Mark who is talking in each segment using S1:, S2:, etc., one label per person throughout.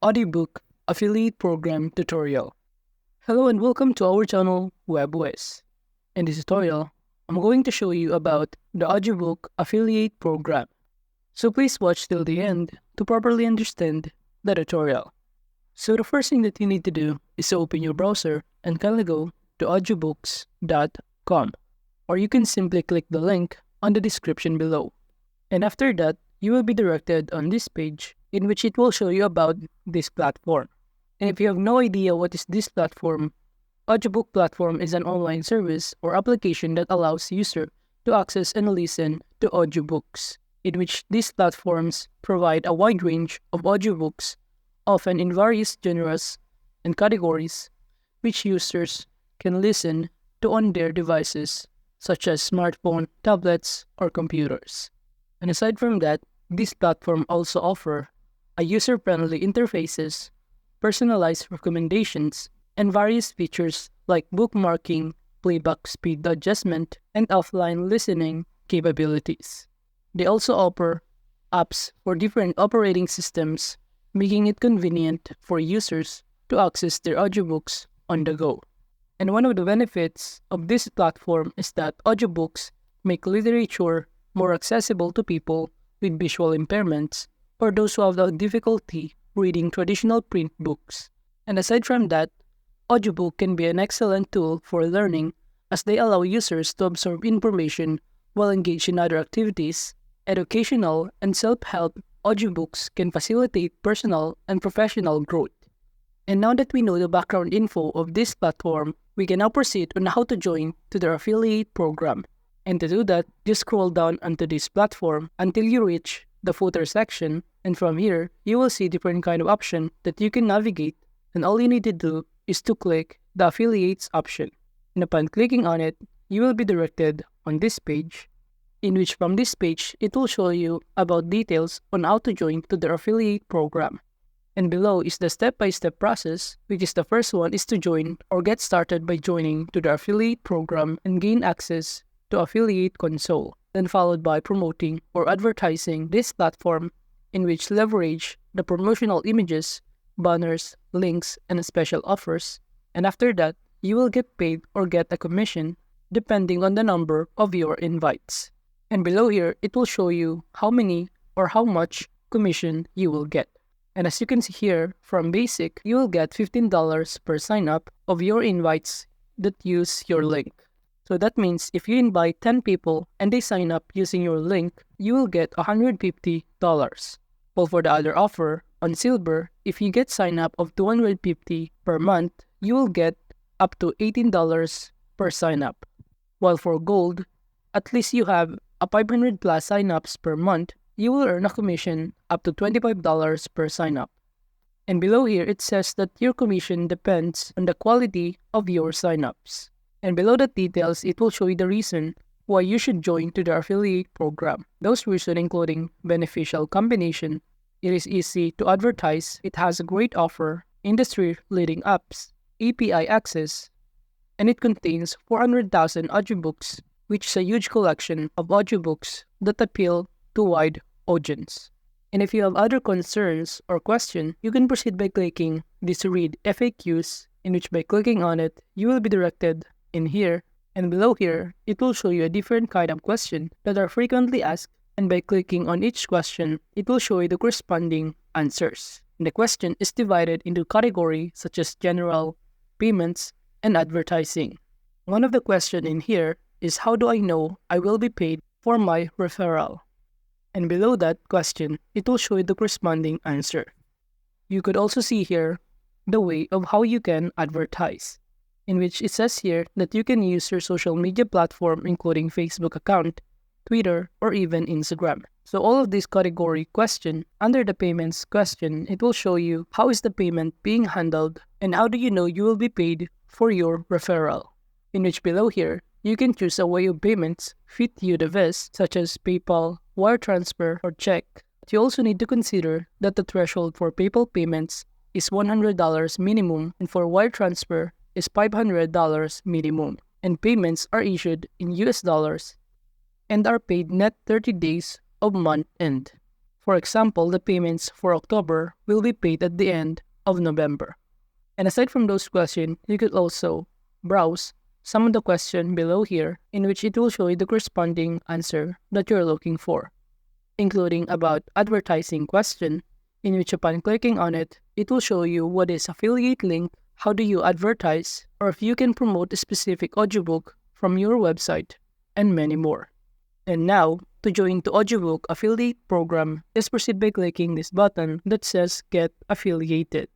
S1: Audiobook Affiliate Program Tutorial. Hello and welcome to our channel WebWiz. In this tutorial, I'm going to show you about the Audiobook Affiliate Program. So please watch till the end to properly understand the tutorial. So the first thing that you need to do is to open your browser and kindly go to audiobooks.com, or you can simply click the link on the description below. And after that, you will be directed on this page in which it will show you about this platform. And if you have no idea what is this platform, Audiobook platform is an online service or application that allows user to access and listen to audiobooks, in which these platforms provide a wide range of audiobooks, often in various genres and categories, which users can listen to on their devices, such as smartphone, tablets, or computers. And aside from that, this platform also offers a user-friendly interfaces, personalized recommendations, and various features like bookmarking, playback speed adjustment, and offline listening capabilities. They also offer apps for different operating systems, making it convenient for users to access their audiobooks on the go. And one of the benefits of this platform is that audiobooks make literature more accessible to people with visual impairments or those who have the difficulty reading traditional print books. And aside from that, audiobook can be an excellent tool for learning as they allow users to absorb information while engaged in other activities. Educational and self-help audiobooks can facilitate personal and professional growth. And now that we know the background info of this platform, we can now proceed on how to join to their affiliate program. And to do that, just scroll down onto this platform until you reach the footer section, and from here, you will see different kind of option that you can navigate, and all you need to do is to click the affiliates option. And upon clicking on it, you will be directed on this page, in which from this page, it will show you about details on how to join to their affiliate program. And below is the step-by-step process, which is the first one is to join or get started by joining to the affiliate program and gain access to affiliate console, then followed by promoting or advertising this platform, in which leverage the promotional images, banners, links, and special offers. And after that, you will get paid or get a commission depending on the number of your invites. And below here, it will show you how many or how much commission you will get. And as you can see here, from basic, you will get $15 per sign up of your invites that use your link. So that means if you invite 10 people and they sign up using your link, you will get $150. While for the other offer, on silver, if you get sign up of $250 per month, you will get up to $18 per sign up. While for gold, at least you have a 500 plus sign ups per month, you will earn a commission up to $25 per sign up. And below here, it says that your commission depends on the quality of your sign ups. And below the details, it will show you the reason why you should join to the affiliate program. Those reasons including beneficial combination, it is easy to advertise, it has a great offer, industry-leading apps, API access, and it contains 400,000 audiobooks, which is a huge collection of audiobooks that appeal to wide audience. And if you have other concerns or questions, you can proceed by clicking this read FAQs, in which by clicking on it, you will be directed in here, and below here, it will show you a different kind of question that are frequently asked, and by clicking on each question, it will show you the corresponding answers. And the question is divided into categories such as general, payments, and advertising. One of the questions in here is how do I know I will be paid for my referral? And below that question, it will show you the corresponding answer. You could also see here the way of how you can advertise, in which it says here that you can use your social media platform including Facebook account, Twitter, or even Instagram. So all of these category question, under the payments question, it will show you how is the payment being handled and how do you know you will be paid for your referral. In which below here, you can choose a way of payments fit you the best, such as PayPal, wire transfer, or check. But you also need to consider that the threshold for PayPal payments is $100 minimum, and for wire transfer is $500 minimum. And payments are issued in US dollars and are paid net 30 days of month end. For example, the payments for October will be paid at the end of November. And aside from those questions, you could also browse some of the questions below here in which it will show you the corresponding answer that you're looking for, including about advertising question, in which upon clicking on it, it will show you what is affiliate link, how do you advertise, or if you can promote a specific audiobook from your website, and many more. And now, to join the audiobook affiliate program, just proceed by clicking this button that says Get Affiliated.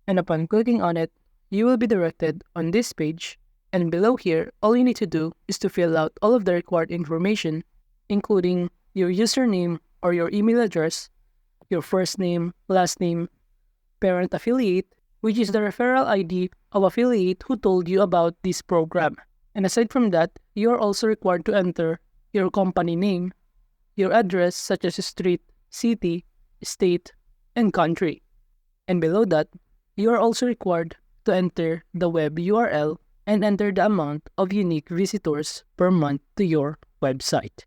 S1: And upon clicking on it, you will be directed on this page, and below here, all you need to do is to fill out all of the required information, including your username or your email address, your first name, last name, parent affiliate, which is the referral ID of affiliate who told you about this program. And aside from that, you are also required to enter your company name, your address such as street, city, state, and country. And below that, you are also required to enter the web URL and enter the amount of unique visitors per month to your website.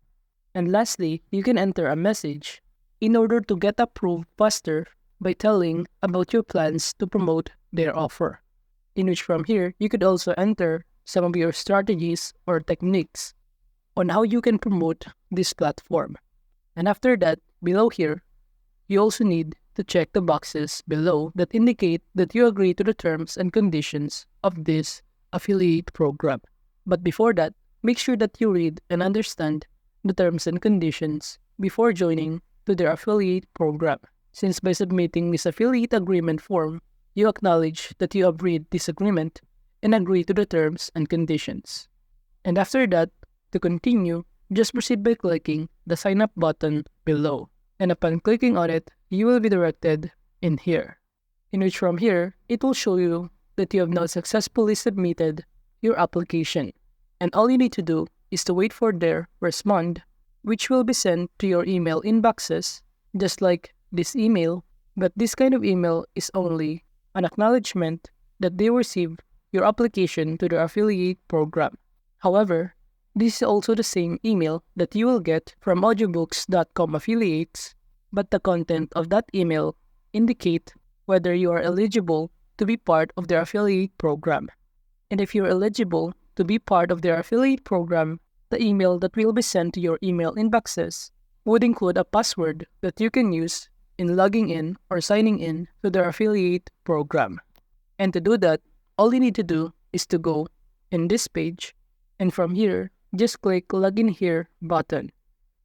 S1: And lastly, you can enter a message in order to get approved faster by telling about your plans to promote their offer, in which from here, you could also enter some of your strategies or techniques on how you can promote this platform. And after that, below here, you also need to check the boxes below that indicate that you agree to the terms and conditions of this affiliate program. But before that, make sure that you read and understand the terms and conditions before joining to their affiliate program, since by submitting this affiliate agreement form, you acknowledge that you have read this agreement and agree to the terms and conditions. And after that, to continue, just proceed by clicking the sign up button below. And upon clicking on it, you will be directed in here, in which from here, it will show you that you have now successfully submitted your application. And all you need to do is to wait for their respond, which will be sent to your email inboxes, just like this email, but this kind of email is only an acknowledgement that they received your application to their affiliate program. However, this is also the same email that you will get from audiobooks.com affiliates, but the content of that email indicate whether you are eligible to be part of their affiliate program. And if you're eligible to be part of their affiliate program, the email that will be sent to your email inboxes would include a password that you can use in logging in or signing in to their affiliate program. And to do that, all you need to do is to go in this page, and from here, just click Login Here button,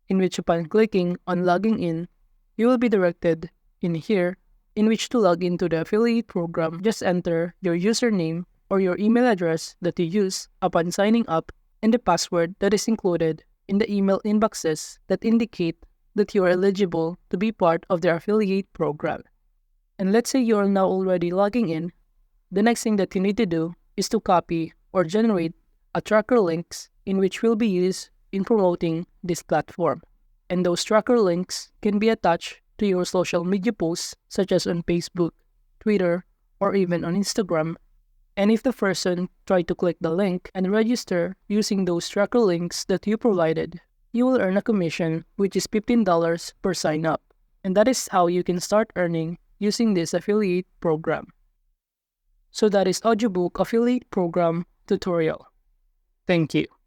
S1: in which upon clicking on Logging In, you will be directed in here, in which to log into the affiliate program, just enter your username or your email address that you use upon signing up and the password that is included in the email inboxes that indicate that you are eligible to be part of their affiliate program. And let's say you are now already logging in, the next thing that you need to do is to copy or generate a tracker links in which will be used in promoting this platform. And those tracker links can be attached to your social media posts such as on Facebook, Twitter, or even on Instagram. And if the person tried to click the link and register using those tracker links that you provided, you will earn a commission which is $15 per sign up. And that is how you can start earning using this affiliate program. So that is Audiobook Affiliate Program tutorial. Thank you.